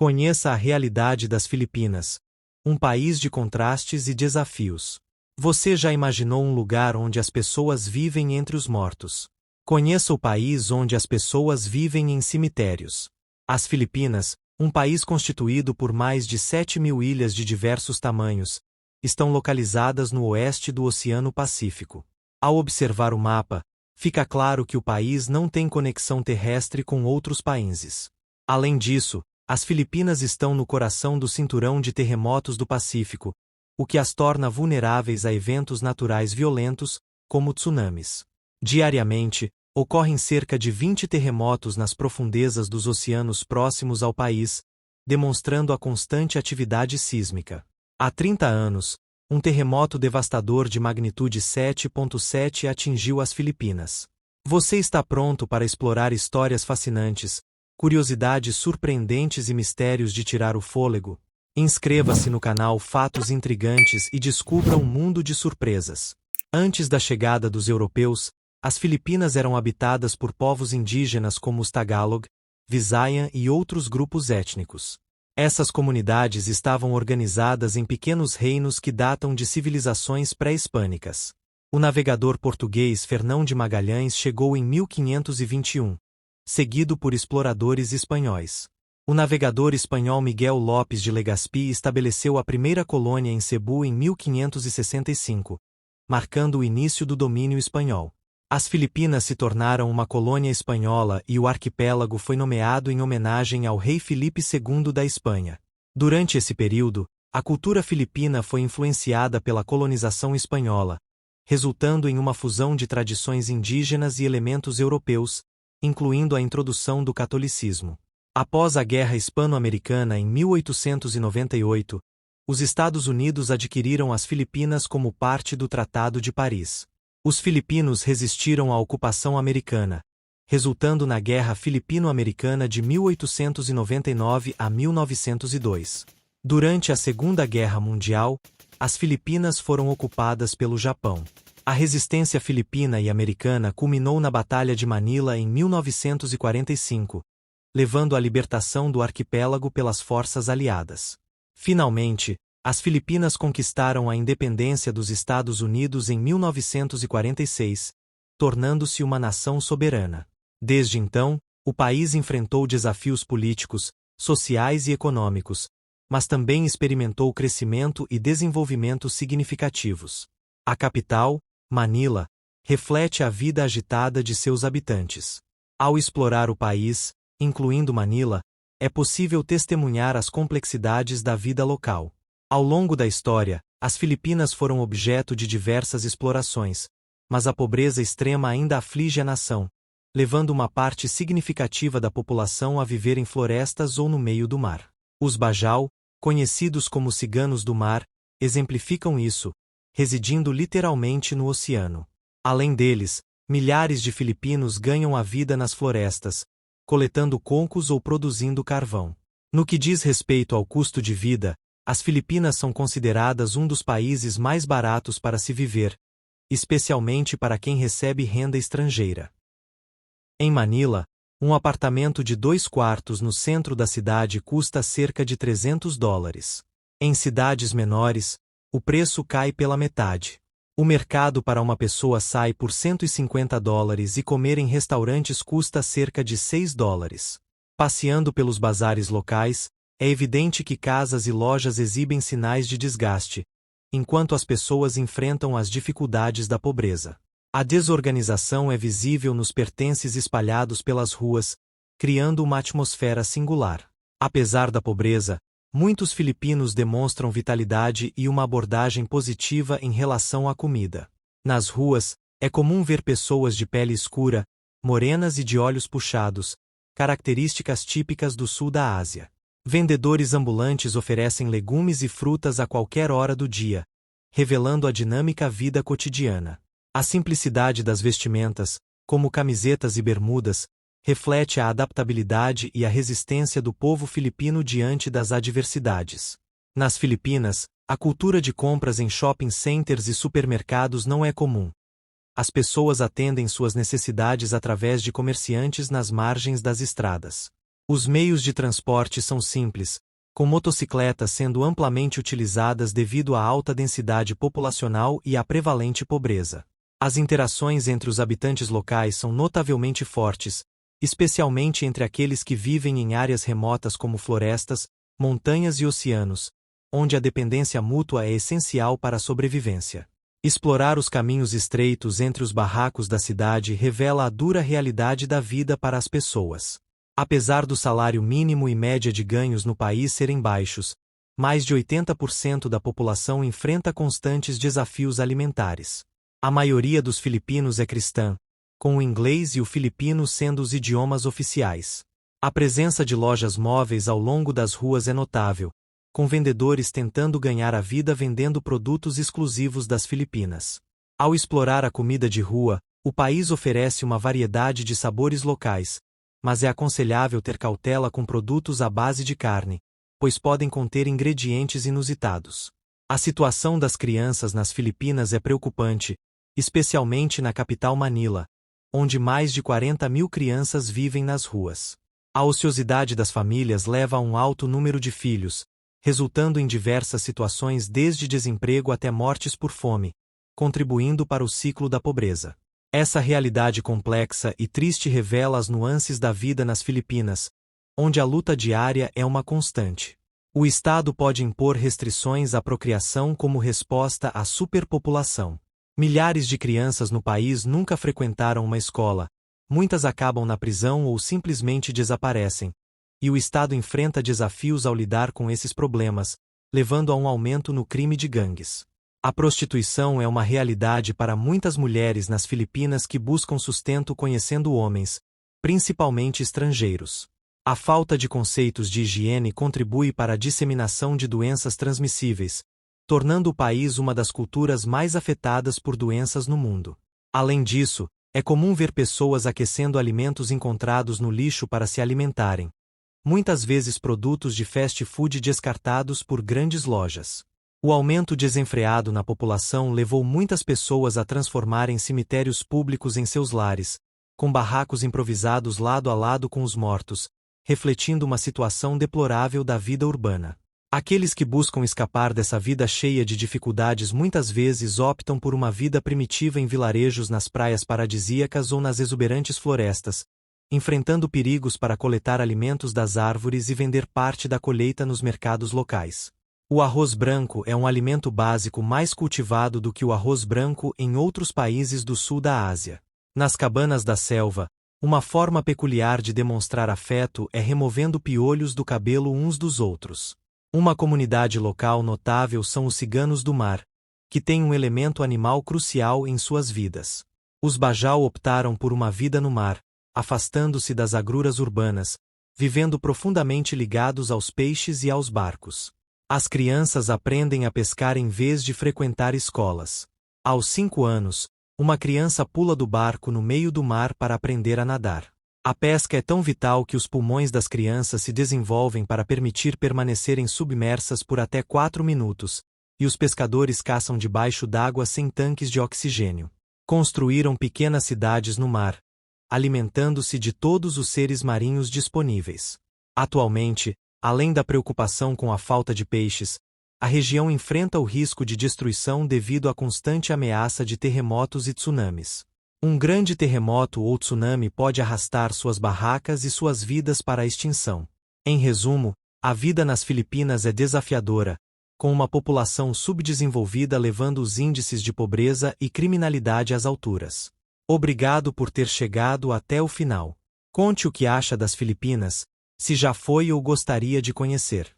Conheça a realidade das Filipinas, um país de contrastes e desafios. Você já imaginou um lugar onde as pessoas vivem entre os mortos? Conheça o país onde as pessoas vivem em cemitérios. As Filipinas, um país constituído por mais de 7.000 ilhas de diversos tamanhos, estão localizadas no oeste do Oceano Pacífico. Ao observar o mapa, fica claro que o país não tem conexão terrestre com outros países. Além disso, as Filipinas estão no coração do cinturão de terremotos do Pacífico, o que as torna vulneráveis a eventos naturais violentos, como tsunamis. Diariamente, ocorrem cerca de 20 terremotos nas profundezas dos oceanos próximos ao país, demonstrando a constante atividade sísmica. Há 30 anos, um terremoto devastador de magnitude 7.7 atingiu as Filipinas. Você está pronto para explorar histórias fascinantes, curiosidades surpreendentes e mistérios de tirar o fôlego? Inscreva-se no canal Fatos Intrigantes e descubra um mundo de surpresas. Antes da chegada dos europeus, as Filipinas eram habitadas por povos indígenas como os Tagalog, Visayan e outros grupos étnicos. Essas comunidades estavam organizadas em pequenos reinos que datam de civilizações pré-hispânicas. O navegador português Fernão de Magalhães chegou em 1521, seguido por exploradores espanhóis. O navegador espanhol Miguel Lopes de Legazpi estabeleceu a primeira colônia em Cebu em 1565, marcando o início do domínio espanhol. As Filipinas se tornaram uma colônia espanhola e o arquipélago foi nomeado em homenagem ao rei Filipe II da Espanha. Durante esse período, a cultura filipina foi influenciada pela colonização espanhola, resultando em uma fusão de tradições indígenas e elementos europeus, incluindo a introdução do catolicismo. Após a Guerra Hispano-Americana em 1898, os Estados Unidos adquiriram as Filipinas como parte do Tratado de Paris. Os filipinos resistiram à ocupação americana, resultando na Guerra Filipino-Americana de 1899 a 1902. Durante a Segunda Guerra Mundial, as Filipinas foram ocupadas pelo Japão. A resistência filipina e americana culminou na Batalha de Manila em 1945, levando à libertação do arquipélago pelas forças aliadas. Finalmente, as Filipinas conquistaram a independência dos Estados Unidos em 1946, tornando-se uma nação soberana. Desde então, o país enfrentou desafios políticos, sociais e econômicos, mas também experimentou crescimento e desenvolvimento significativos. A capital, Manila, reflete a vida agitada de seus habitantes. Ao explorar o país, incluindo Manila, é possível testemunhar as complexidades da vida local. Ao longo da história, as Filipinas foram objeto de diversas explorações, mas a pobreza extrema ainda aflige a nação, levando uma parte significativa da população a viver em florestas ou no meio do mar. Os Bajau, conhecidos como ciganos do mar, exemplificam isso, residindo literalmente no oceano. Além deles, milhares de filipinos ganham a vida nas florestas, coletando cocos ou produzindo carvão. No que diz respeito ao custo de vida, as Filipinas são consideradas um dos países mais baratos para se viver, especialmente para quem recebe renda estrangeira. Em Manila, um apartamento de 2 quartos no centro da cidade custa cerca de $300. Em cidades menores, o preço cai pela metade. O mercado para uma pessoa sai por $150 e comer em restaurantes custa cerca de $6. Passeando pelos bazares locais, é evidente que casas e lojas exibem sinais de desgaste, enquanto as pessoas enfrentam as dificuldades da pobreza. A desorganização é visível nos pertences espalhados pelas ruas, criando uma atmosfera singular. Apesar da pobreza, muitos filipinos demonstram vitalidade e uma abordagem positiva em relação à comida. Nas ruas, é comum ver pessoas de pele escura, morenas e de olhos puxados, características típicas do sul da Ásia. Vendedores ambulantes oferecem legumes e frutas a qualquer hora do dia, revelando a dinâmica vida cotidiana. A simplicidade das vestimentas, como camisetas e bermudas, reflete a adaptabilidade e a resistência do povo filipino diante das adversidades. Nas Filipinas, a cultura de compras em shopping centers e supermercados não é comum. As pessoas atendem suas necessidades através de comerciantes nas margens das estradas. Os meios de transporte são simples, com motocicletas sendo amplamente utilizadas devido à alta densidade populacional e à prevalente pobreza. As interações entre os habitantes locais são notavelmente fortes, especialmente entre aqueles que vivem em áreas remotas como florestas, montanhas e oceanos, onde a dependência mútua é essencial para a sobrevivência. Explorar os caminhos estreitos entre os barracos da cidade revela a dura realidade da vida para as pessoas. Apesar do salário mínimo e média de ganhos no país serem baixos, mais de 80% da população enfrenta constantes desafios alimentares. A maioria dos filipinos é cristã, com o inglês e o filipino sendo os idiomas oficiais. A presença de lojas móveis ao longo das ruas é notável, com vendedores tentando ganhar a vida vendendo produtos exclusivos das Filipinas. Ao explorar a comida de rua, o país oferece uma variedade de sabores locais, mas é aconselhável ter cautela com produtos à base de carne, pois podem conter ingredientes inusitados. A situação das crianças nas Filipinas é preocupante, especialmente na capital Manila, onde mais de 40 mil crianças vivem nas ruas. A ociosidade das famílias leva a um alto número de filhos, resultando em diversas situações desde desemprego até mortes por fome, contribuindo para o ciclo da pobreza. Essa realidade complexa e triste revela as nuances da vida nas Filipinas, onde a luta diária é uma constante. O Estado pode impor restrições à procriação como resposta à superpopulação. Milhares de crianças no país nunca frequentaram uma escola, muitas acabam na prisão ou simplesmente desaparecem, e o Estado enfrenta desafios ao lidar com esses problemas, levando a um aumento no crime de gangues. A prostituição é uma realidade para muitas mulheres nas Filipinas que buscam sustento conhecendo homens, principalmente estrangeiros. A falta de conceitos de higiene contribui para a disseminação de doenças transmissíveis, tornando o país uma das culturas mais afetadas por doenças no mundo. Além disso, é comum ver pessoas aquecendo alimentos encontrados no lixo para se alimentarem, muitas vezes produtos de fast food descartados por grandes lojas. O aumento desenfreado na população levou muitas pessoas a transformarem cemitérios públicos em seus lares, com barracos improvisados lado a lado com os mortos, refletindo uma situação deplorável da vida urbana. Aqueles que buscam escapar dessa vida cheia de dificuldades muitas vezes optam por uma vida primitiva em vilarejos nas praias paradisíacas ou nas exuberantes florestas, enfrentando perigos para coletar alimentos das árvores e vender parte da colheita nos mercados locais. O arroz branco é um alimento básico mais cultivado do que o arroz branco em outros países do sul da Ásia. Nas cabanas da selva, uma forma peculiar de demonstrar afeto é removendo piolhos do cabelo uns dos outros. Uma comunidade local notável são os ciganos do mar, que têm um elemento animal crucial em suas vidas. Os Bajau optaram por uma vida no mar, afastando-se das agruras urbanas, vivendo profundamente ligados aos peixes e aos barcos. As crianças aprendem a pescar em vez de frequentar escolas. Aos 5 anos, uma criança pula do barco no meio do mar para aprender a nadar. A pesca é tão vital que os pulmões das crianças se desenvolvem para permitir permanecerem submersas por até 4 minutos, e os pescadores caçam debaixo d'água sem tanques de oxigênio. Construíram pequenas cidades no mar, alimentando-se de todos os seres marinhos disponíveis. Atualmente, além da preocupação com a falta de peixes, a região enfrenta o risco de destruição devido à constante ameaça de terremotos e tsunamis. Um grande terremoto ou tsunami pode arrastar suas barracas e suas vidas para a extinção. Em resumo, a vida nas Filipinas é desafiadora, com uma população subdesenvolvida levando os índices de pobreza e criminalidade às alturas. Obrigado por ter chegado até o final. Conte o que acha das Filipinas, se já foi ou gostaria de conhecer.